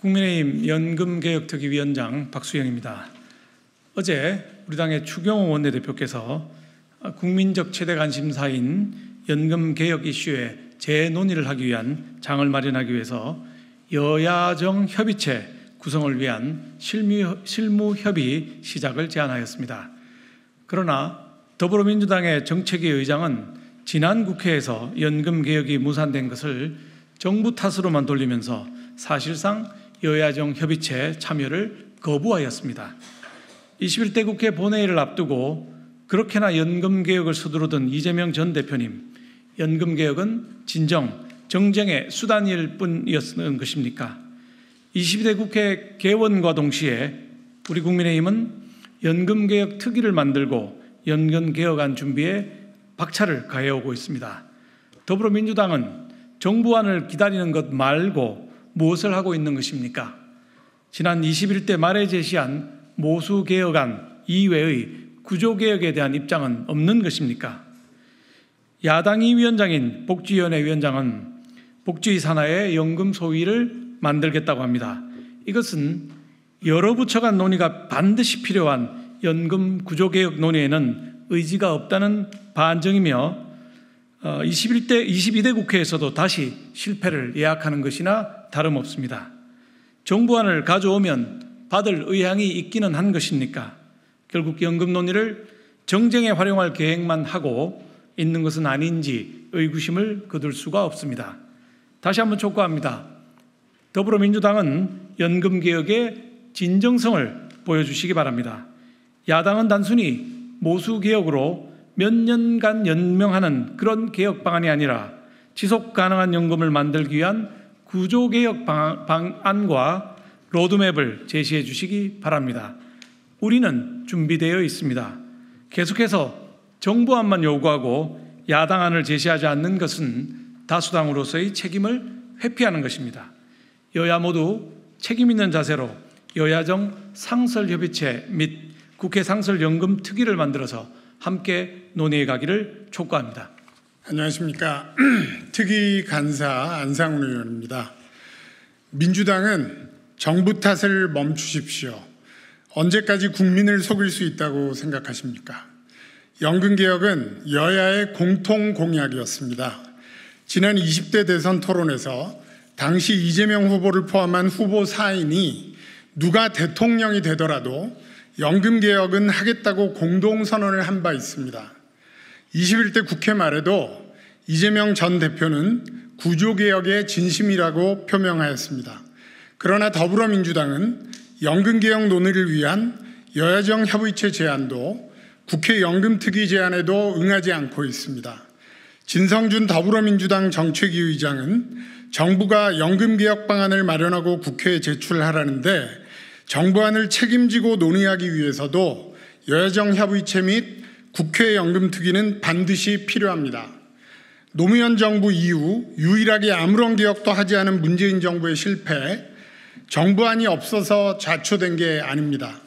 국민의힘 연금개혁특위위원장 박수영입니다. 어제 우리 당의 추경호 원내대표께서 국민적 최대 관심사인 연금개혁 이슈에 재논의를 하기 위한 장을 마련하기 위해서 여야정 협의체 구성을 위한 실무협의 시작을 제안하였습니다. 그러나 더불어민주당의 정책위 의장은 지난 국회에서 연금개혁이 무산된 것을 정부 탓으로만 돌리면서 사실상 여야정 협의체 참여를 거부하였습니다. 21대 국회 본회의를 앞두고 그렇게나 연금개혁을 서두르던 이재명 전 대표님, 연금개혁은 진정, 정쟁의 수단일 뿐이었던 것입니까? 22대 국회 개원과 동시에 우리 국민의힘은 연금개혁 특위를 만들고 연금개혁안 준비에 박차를 가해오고 있습니다. 더불어민주당은 정부안을 기다리는 것 말고 무엇을 하고 있는 것입니까? 지난 21대 말에 제시한 모수개혁안 이외의 구조개혁에 대한 입장은 없는 것입니까? 야당이 위원장인 복지위원회 위원장은 복지 산하의 연금 소위를 만들겠다고 합니다. 이것은 여러 부처 간 논의가 반드시 필요한 연금 구조개혁 논의에는 의지가 없다는 반증이며 22대 국회에서도 다시 실패를 예약하는 것이나 다름없습니다. 정부안을 가져오면 받을 의향이 있기는 한 것입니까? 결국 연금 논의를 정쟁에 활용할 계획만 하고 있는 것은 아닌지 의구심을 거둘 수가 없습니다. 다시 한번 촉구합니다. 더불어민주당은 연금개혁의 진정성을 보여주시기 바랍니다. 야당은 단순히 모수개혁으로 몇 년간 연명하는 그런 개혁 방안이 아니라 지속 가능한 연금을 만들기 위한 구조개혁 방안과 로드맵을 제시해 주시기 바랍니다. 우리는 준비되어 있습니다. 계속해서 정부안만 요구하고 야당안을 제시하지 않는 것은 다수당으로서의 책임을 회피하는 것입니다. 여야 모두 책임 있는 자세로 여야정 상설협의체 및 국회 상설연금특위를 만들어서 함께 논의해 가기를 촉구합니다. 안녕하십니까. 특위 간사 안상훈 의원입니다. 민주당은 정부 탓을 멈추십시오. 언제까지 국민을 속일 수 있다고 생각하십니까? 연금개혁은 여야의 공통 공약이었습니다. 지난 20대 대선 토론에서 당시 이재명 후보를 포함한 후보 4인이 누가 대통령이 되더라도 연금개혁은 하겠다고 공동선언을 한 바 있습니다. 21대 국회 말에도 이재명 전 대표는 구조개혁의 진심이라고 표명하였습니다. 그러나 더불어민주당은 연금개혁 논의를 위한 여야정 협의체 제안도 국회 연금특위 제안에도 응하지 않고 있습니다. 진성준 더불어민주당 정책위 의장은 정부가 연금개혁 방안을 마련하고 국회에 제출하라는데 정부안을 책임지고 논의하기 위해서도 여야정 협의체 및 국회 연금특위는 반드시 필요합니다. 노무현 정부 이후 유일하게 아무런 개혁도 하지 않은 문재인 정부의 실패, 정부안이 없어서 좌초된 게 아닙니다.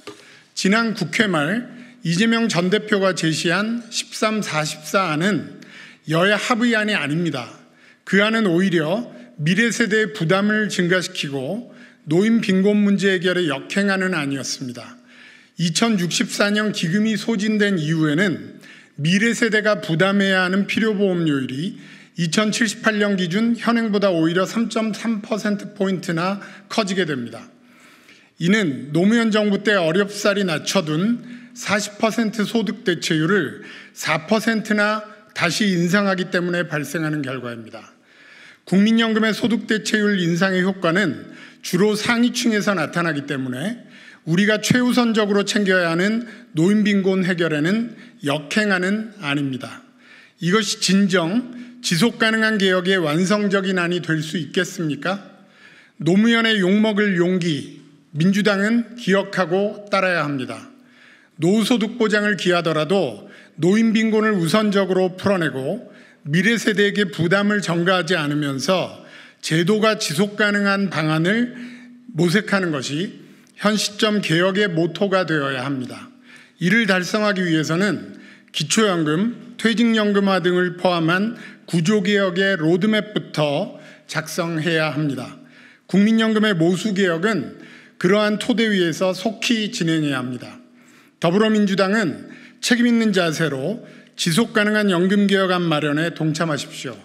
지난 국회 말 이재명 전 대표가 제시한 13/44안은 여야 합의안이 아닙니다. 그 안은 오히려 미래 세대의 부담을 증가시키고 노인 빈곤 문제 해결에 역행하는 안이었습니다. 2064년 기금이 소진된 이후에는 미래 세대가 부담해야 하는 필요보험료율이 2078년 기준 현행보다 오히려 3.3%포인트나 커지게 됩니다. 이는 노무현 정부 때 어렵사리 낮춰둔 40% 소득 대체율을 4%나 다시 인상하기 때문에 발생하는 결과입니다. 국민연금의 소득 대체율 인상의 효과는 주로 상위층에서 나타나기 때문에 우리가 최우선적으로 챙겨야 하는 노인 빈곤 해결에는 역행하는 안입니다. 이것이 진정 지속 가능한 개혁의 완성적인 안이 될 수 있겠습니까? 노무현의 욕먹을 용기, 민주당은 기억하고 따라야 합니다. 노후소득 보장을 기하더라도 노인 빈곤을 우선적으로 풀어내고 미래 세대에게 부담을 전가하지 않으면서 제도가 지속 가능한 방안을 모색하는 것이 현 시점 개혁의 모토가 되어야 합니다. 이를 달성하기 위해서는 기초연금, 퇴직연금화 등을 포함한 구조개혁의 로드맵부터 작성해야 합니다. 국민연금의 모수개혁은 그러한 토대 위에서 속히 진행해야 합니다. 더불어민주당은 책임있는 자세로 지속가능한 연금개혁안 마련에 동참하십시오.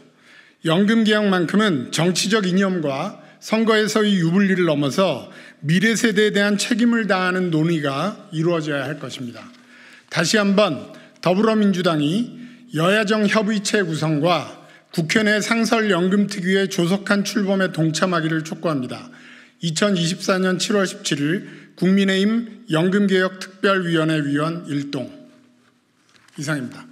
연금개혁만큼은 정치적 이념과 선거에서의 유불리를 넘어서 미래 세대에 대한 책임을 다하는 논의가 이루어져야 할 것입니다. 다시 한번 더불어민주당이 여야정 협의체 구성과 국회 내 상설연금특위의 조속한 출범에 동참하기를 촉구합니다. 2024년 7월 17일 국민의힘 연금개혁특별위원회 위원 일동 이상입니다.